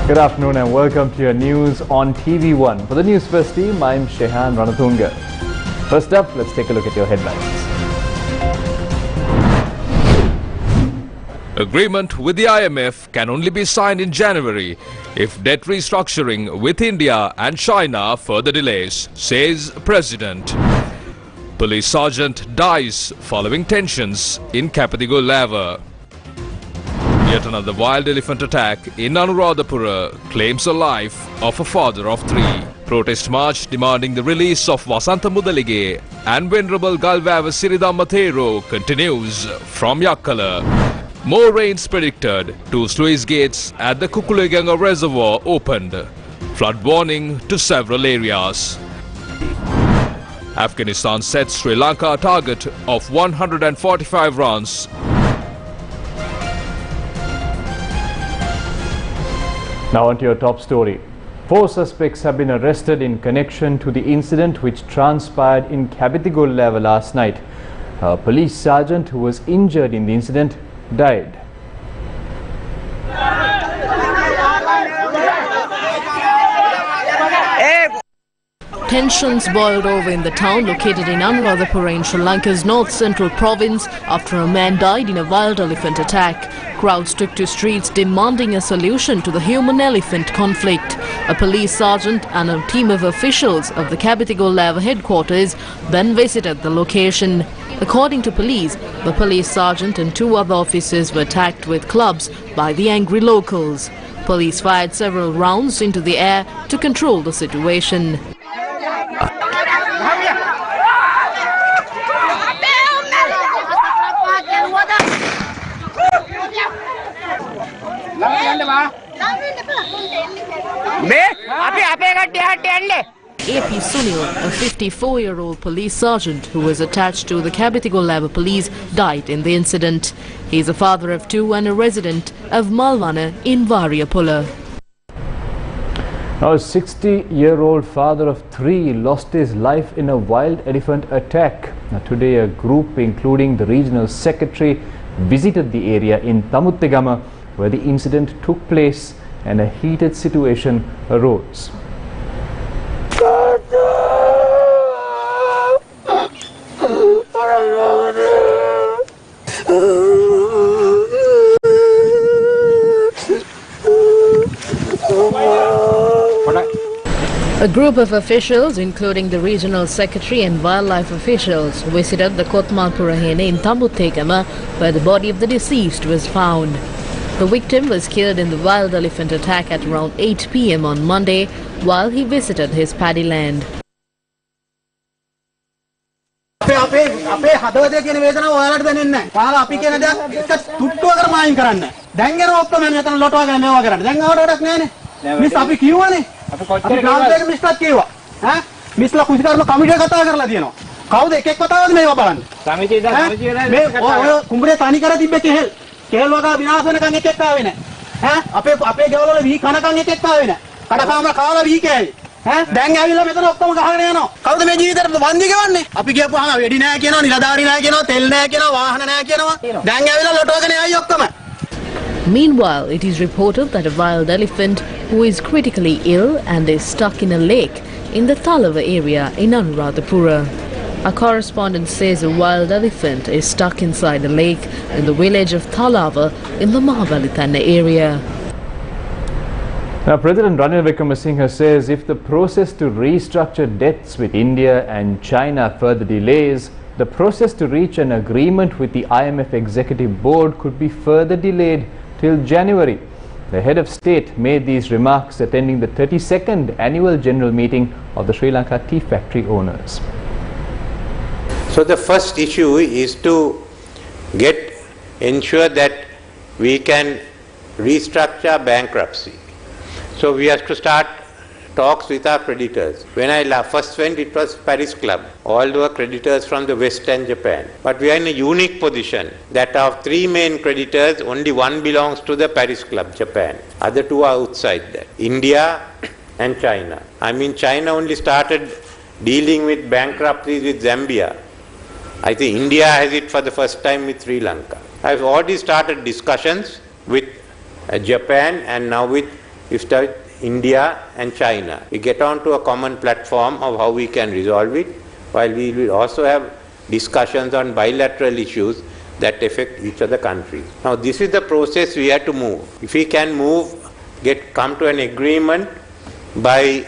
Good afternoon and welcome to your news on TV1. For the Newsfirst team, I'm Shehan Ranatunga. First up, let's take a look at your headlines. Agreement with the IMF can only be signed in January if debt restructuring with India and China further delays, says President. Police sergeant dies following tensions in Kapadigo Lava. Yet another wild elephant attack in Anuradhapura claims the life of a father of three. Protest march demanding the release of Vasantha Mudalige and Venerable Galvava Siridhamma continues from Yakkala. More rains predicted. Two sluice gates at the Kukuleganga Reservoir opened. Flood warning to several areas. Afghanistan sets Sri Lanka a target of 145 runs. Now on to your top story. 4 suspects have been arrested in connection to the incident which transpired in Kapadigo Lava last night. A police sergeant who was injured in the incident died. Tensions boiled over in the town located in Anuradhapura in Sri Lanka's north-central province after a man died in a wild elephant attack. Crowds took to streets demanding a solution to the human-elephant conflict. A police sergeant and a team of officials of the Kapadigo Lava headquarters then visited the location. According to police, the police sergeant and 2 other officers were attacked with clubs by the angry locals. Police fired several rounds into the air to control the situation. AP Sunil, a 54-year-old police sergeant who was attached to the Kapadigo Lava police, died in the incident. He is a father of 2 and a resident of Malvana in Variapula. Now, a 60-year-old father of 3 lost his life in a wild elephant attack. Now, today, a group including the regional secretary visited the area in Tamuttegama where the incident took place and a heated situation arose. A group of officials, including the regional secretary and wildlife officials, visited the Kotmalpura Hene in Tamuttegama, where the body of the deceased was found. The victim was killed in the wild elephant attack at around 8 p.m. on Monday while he visited his paddy land. Meanwhile, it is reported that a wild elephant who is critically ill and is stuck in a lake in the Thalava area in Anuradhapura. Our correspondent says a wild elephant is stuck inside a lake in the village of Thalava in the Mahabalitana area. Now, President Ranil Wickremesinghe says if the process to restructure debts with India and China further delays, the process to reach an agreement with the IMF Executive Board could be further delayed till January. The head of state made these remarks attending the 32nd annual general meeting of the Sri Lanka tea factory owners. So the first issue is to ensure that we can restructure bankruptcy. So we have to start talks with our creditors. When I first went, it was Paris Club. All were creditors from the West and Japan. But we are in a unique position that of 3 main creditors, only 1 belongs to the Paris Club, Japan. Other 2 are outside that, India and China. I mean, China only started dealing with bankruptcies with Zambia. I think India has it for the first time with Sri Lanka. I've already started discussions with Japan and now with if India and China. We get on to a common platform of how we can resolve it, while we will also have discussions on bilateral issues that affect each of the countries. Now this is the process we have to move. If we can come to an agreement by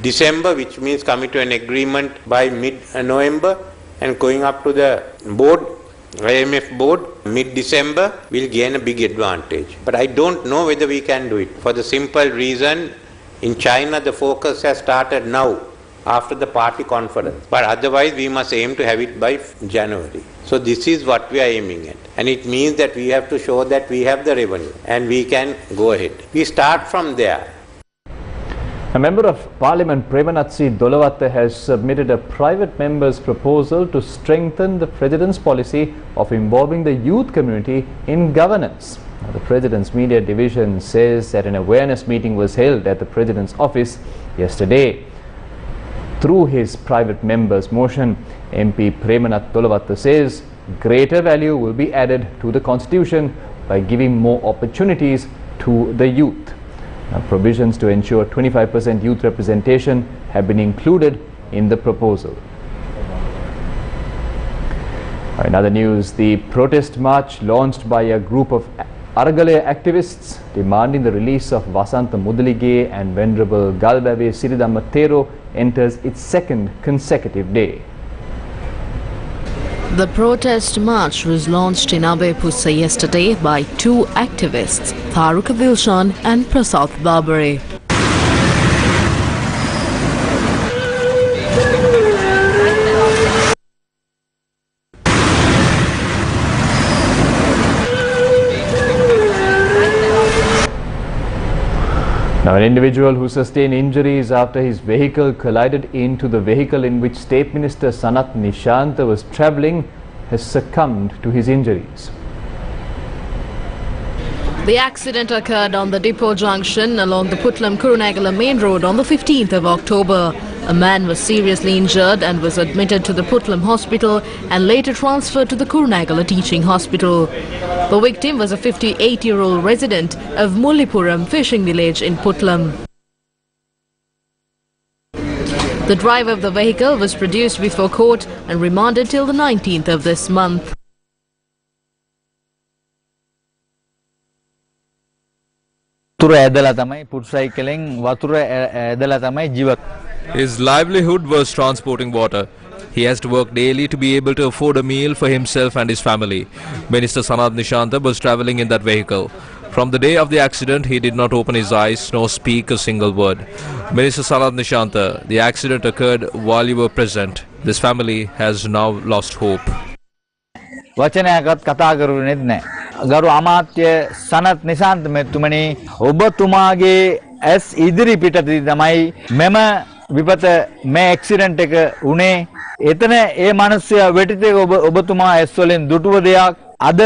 December, which means coming to an agreement by mid-November and going up to the board, IMF board, mid-December, we'll gain a big advantage. But I don't know whether we can do it, for the simple reason in China the focus has started now after the party conference. But otherwise we must aim to have it by January. So this is what we are aiming at. And it means that we have to show that we have the revenue and we can go ahead. We start from there. A member of Parliament, Premanatsi Dolawatta, has submitted a private member's proposal to strengthen the President's policy of involving the youth community in governance. Now, the President's media division says that an awareness meeting was held at the President's office yesterday. Through his private member's motion, MP Premanat Dolawatta says greater value will be added to the Constitution by giving more opportunities to the youth. Now, provisions to ensure 25% youth representation have been included in the proposal. In other news, the protest march launched by a group of Aragale activists demanding the release of Vasanta Mudalige and Venerable Galbave Siridhamma Thero enters its second consecutive day. The protest march was launched in Abepussa yesterday by two activists, Tharuka Dilshan and Prasad Babare. Now, an individual who sustained injuries after his vehicle collided into the vehicle in which State Minister Sanath Nishantha was travelling has succumbed to his injuries. The accident occurred on the depot junction along the Putlam-Kurunegala main road on the 15th of October. A man was seriously injured and was admitted to the Putlam hospital and later transferred to the Kurunegala teaching hospital. The victim was a 58-year-old resident of Mullipuram fishing village in Putlam. The driver of the vehicle was produced before court and remanded till the 19th of this month. His livelihood was transporting water. He has to work daily to be able to afford a meal for himself and his family. Minister Sanath Nishantha was travelling in that vehicle. From the day of the accident, he did not open his eyes nor speak a single word. Minister Sanath Nishantha, the accident occurred while you were present. This family has now lost hope. ගරු අමාත්‍ය සනත් නිශාන්ත මෙතුමනි ඔබතුමාගේ ඇස් ඉදිරි පිටදී තමයි මෙම විපත මේ accident එක උනේ එතන ඒ මිනිස්සයා වෙටිතේ ඔබතුමා ඇස් වලින් දුටුව දෙයක් අද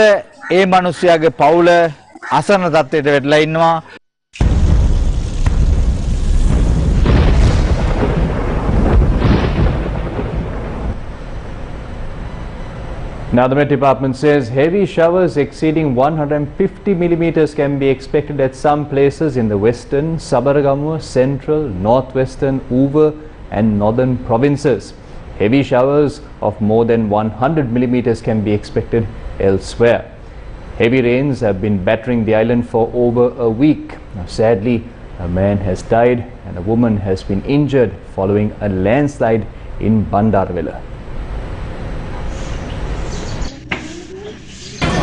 ඒ මිනිස්සයාගේ පවුල අසරණ තත්ත්වයට වැටලා ඉන්නවා. Now, the Met Department says heavy showers exceeding 150 millimeters can be expected at some places in the western, Sabaragamuwa, central, northwestern, Uva and northern provinces. Heavy showers of more than 100 millimeters can be expected elsewhere. Heavy rains have been battering the island for over a week. Now, sadly, a man has died and a woman has been injured following a landslide in Bandarwala.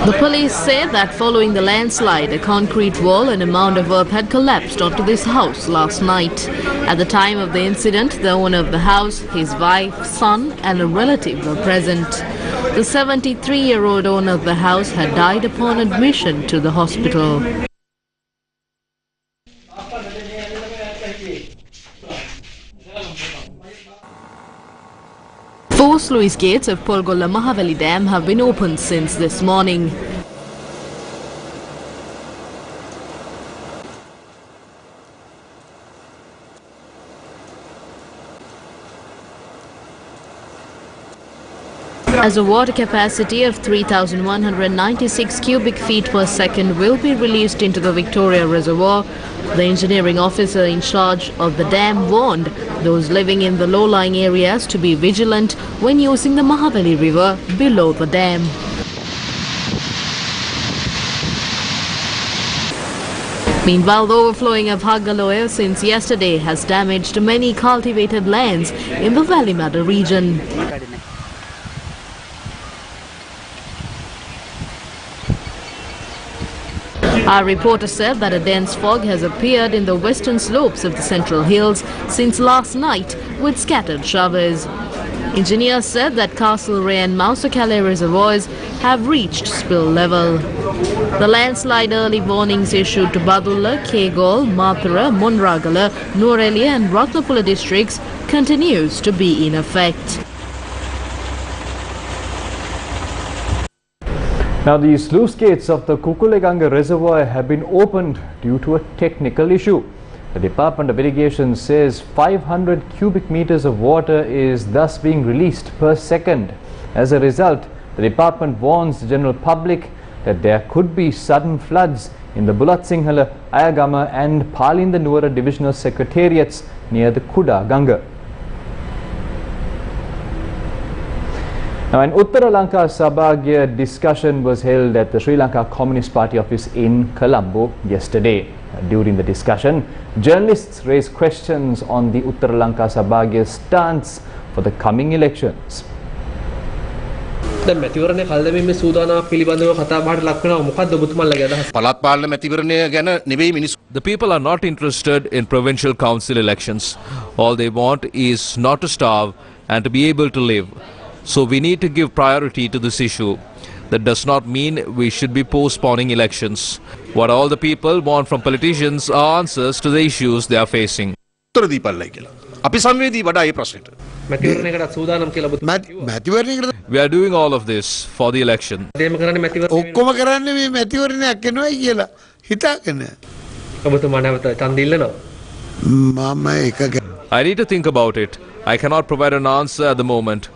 The police say that following the landslide, a concrete wall and a mound of earth had collapsed onto this house last night. At the time of the incident, the owner of the house, his wife, son and a relative were present. The 73-year-old owner of the house had died upon admission to the hospital. Four sluice gates of Polgolla Mahaveli Dam have been opened since this morning. as a water capacity of 3,196 cubic feet per second will be released into the Victoria Reservoir. The engineering officer in charge of the dam warned those living in the low-lying areas to be vigilant when using the Mahaveli River below the dam. Meanwhile, the overflowing of Haggaloya since yesterday has damaged many cultivated lands in the Valimada region. Our reporter said that a dense fog has appeared in the western slopes of the Central Hills since last night with scattered showers. Engineers said that Castlereagh and Mausakale reservoirs have reached spill level. The landslide early warnings issued to Badulla, Kegol, Mathura, Monragala, Nuwara and Ratnapula districts continues to be in effect. Now, the sluice gates of the Kukuleganga reservoir have been opened due to a technical issue. The Department of Irrigation says 500 cubic meters of water is thus being released per second. As a result, the department warns the general public that there could be sudden floods in the Bulat Sinhala, Ayagama and Palinda Nuwara divisional secretariats near the Kuda Ganga. Now, an Uttara Lanka Sabhagya discussion was held at the Sri Lanka Communist Party office in Colombo yesterday. During the discussion, journalists raised questions on the Uttara Lanka Sabhagya stance for the coming elections. The people are not interested in provincial council elections. All they want is not to starve and to be able to live. So we need to give priority to this issue. That does not mean we should be postponing elections. What all the people want from politicians are answers to the issues they are facing. We are doing all of this for the election. I need to think about it. I cannot provide an answer at the moment.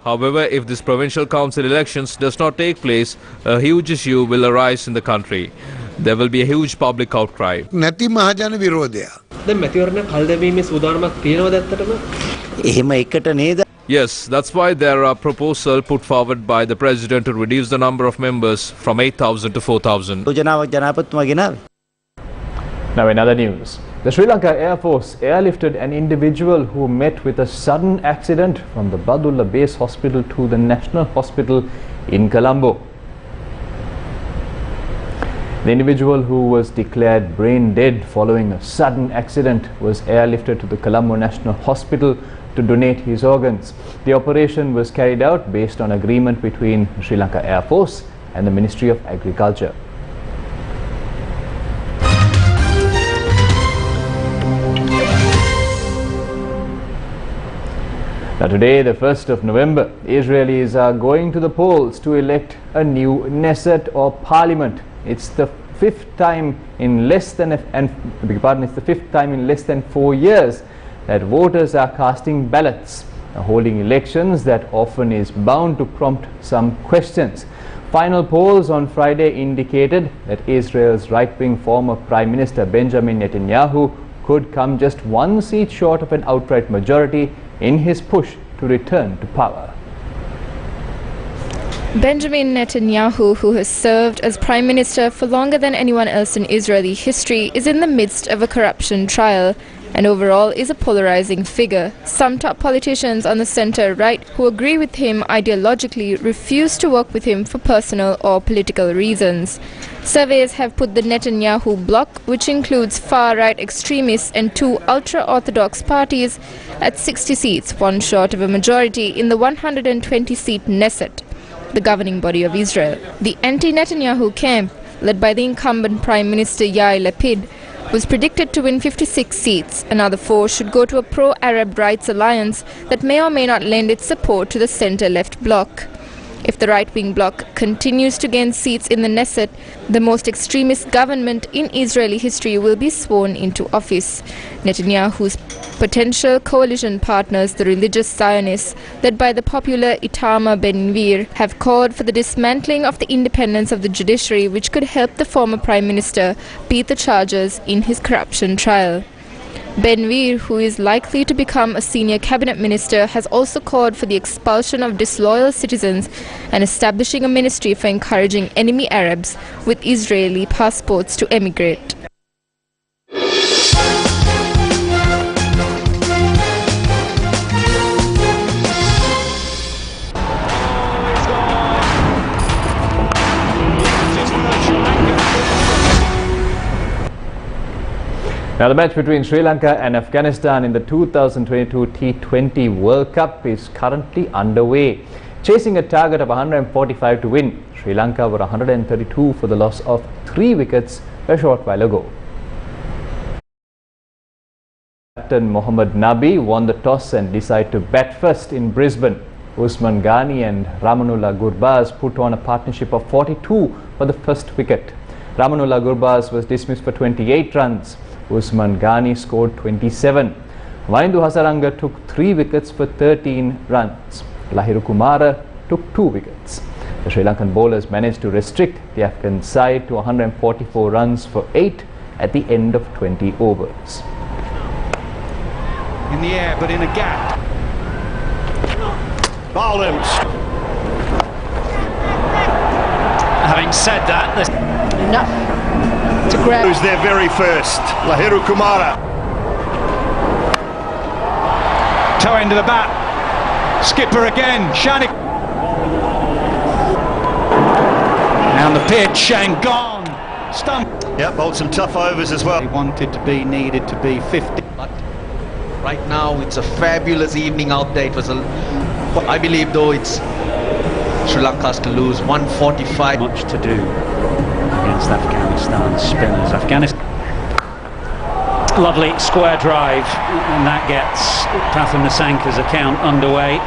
However, if this provincial council elections does not take place, a huge issue will arise in the country. There will be a huge public outcry. Yes, that's why there are proposals put forward by the President to reduce the number of members from 8,000 to 4,000. Now, in other news, the Sri Lanka Air Force airlifted an individual who met with a sudden accident from the Badulla Base Hospital to the National Hospital in Colombo. The individual, who was declared brain dead following a sudden accident, was airlifted to the Colombo National Hospital to donate his organs. The operation was carried out based on agreement between the Sri Lanka Air Force and the Ministry of Agriculture. Now, today, the 1st of November, Israelis are going to the polls to elect a new Knesset or Parliament. It's the fifth time in less than 4 years that voters are casting ballots. Now, holding elections that often is bound to prompt some questions. Final polls on Friday indicated that Israel's right-wing former Prime Minister Benjamin Netanyahu could come just one seat short of an outright majority in his push to return to power. Benjamin Netanyahu, who has served as Prime Minister for longer than anyone else in Israeli history, is in the midst of a corruption trial and overall is a polarizing figure. Some top politicians on the centre-right who agree with him ideologically refuse to work with him for personal or political reasons. Surveys have put the Netanyahu bloc, which includes far-right extremists and two ultra-orthodox parties, at 60 seats, one short of a majority in the 120-seat Knesset, the governing body of Israel. The anti-Netanyahu camp, led by the incumbent Prime Minister Yair Lapid, was predicted to win 56 seats. Another 4 should go to a pro-Arab rights alliance that may or may not lend its support to the centre-left bloc. If the right-wing bloc continues to gain seats in the Knesset, the most extremist government in Israeli history will be sworn into office. Netanyahu's potential coalition partners, the religious Zionists, led by the popular Itamar Ben-Gvir, have called for the dismantling of the independence of the judiciary, which could help the former Prime Minister beat the charges in his corruption trial. Ben-Gvir, who is likely to become a senior cabinet minister, has also called for the expulsion of disloyal citizens and establishing a ministry for encouraging enemy Arabs with Israeli passports to emigrate. Now the match between Sri Lanka and Afghanistan in the 2022 T20 World Cup is currently underway. Chasing a target of 145 to win, Sri Lanka were 132 for the loss of 3 wickets a short while ago. Captain Mohammad Nabi won the toss and decided to bat first in Brisbane. Usman Ghani and Ramanullah Gurbaz put on a partnership of 42 for the first wicket. Ramanullah Gurbaz was dismissed for 28 runs. Usman Ghani scored 27. Vaindu Hasaranga took 3 wickets for 13 runs. Lahiru Kumara took 2 wickets. The Sri Lankan bowlers managed to restrict the Afghan side to 144 runs for 8 at the end of 20 overs. In the air, but in a gap. Bowled him. Having said that, Enough to grab. who's their very first? Lahiru Kumara. Toe end of the bat. Skipper again. Shani. Down the pitch and gone. Stump. Yeah, bowled some tough overs as well. He wanted to be, needed to be 50. But right now it's a fabulous evening out there. It was I believe though it's Sri Lanka's to lose 145. Much to do against Afghanistan spinners. Afghanistan. Lovely square drive, and that gets Pratham Nisanka's account underway.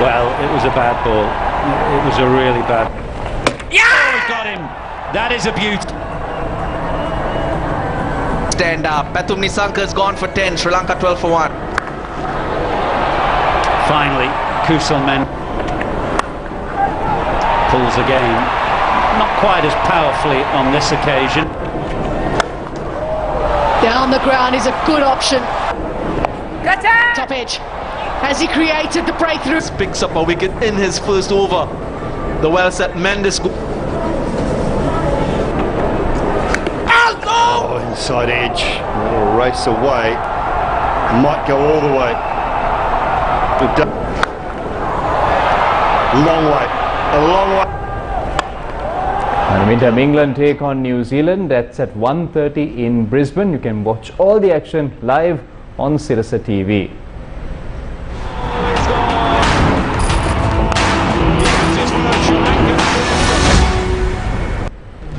Well, it was a bad ball. It was a really bad. Yeah! Oh, he got him. That is a beauty. Stand up. Pratham Nisanka's gone for 10. Sri Lanka 12 for 1. Finally, Kusalmen pulls again. Not quite as powerfully on this occasion. Down the ground is a good option. Top edge. Has he created the breakthrough? Picks up a wicket in his first over. The well set Mendes. Oh, inside edge. Little race away. Might go all the way. Long way. A long way. In the meantime, England take on New Zealand. That's at 1:30 in Brisbane. You can watch all the action live on Sirasa TV.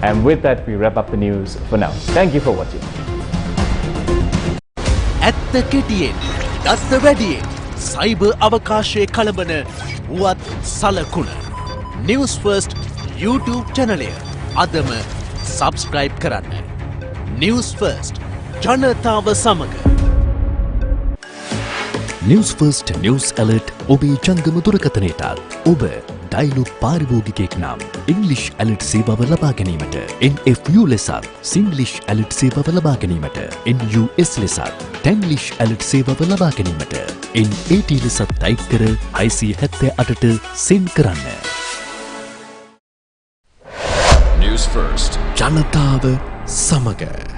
And with that, we wrap up the news for now. Thank you for watching. At the KTN, that's the Radiate, Cyber Avakashe Kalabana, Wat Salakuna. News First YouTube channel Adama subscribe කරන්න. News First ජනතාව සමග. News First News Alert ඔබේ ජංගම දුරකථනයටත් ඔබ dialogue පාරිභෝගිකයෙක් නම් English Alert සේවාව ලබා ගැනීමට NFU ලෙසත් Singlish Alert සේවාව ලබා ගැනීමට NUS ලෙසත් Tanglish Alert සේවාව ලබා ගැනීමට NAT ලෙසත් ටයිප් කර 678ට send කරන්න. News First ජනතාව සමග.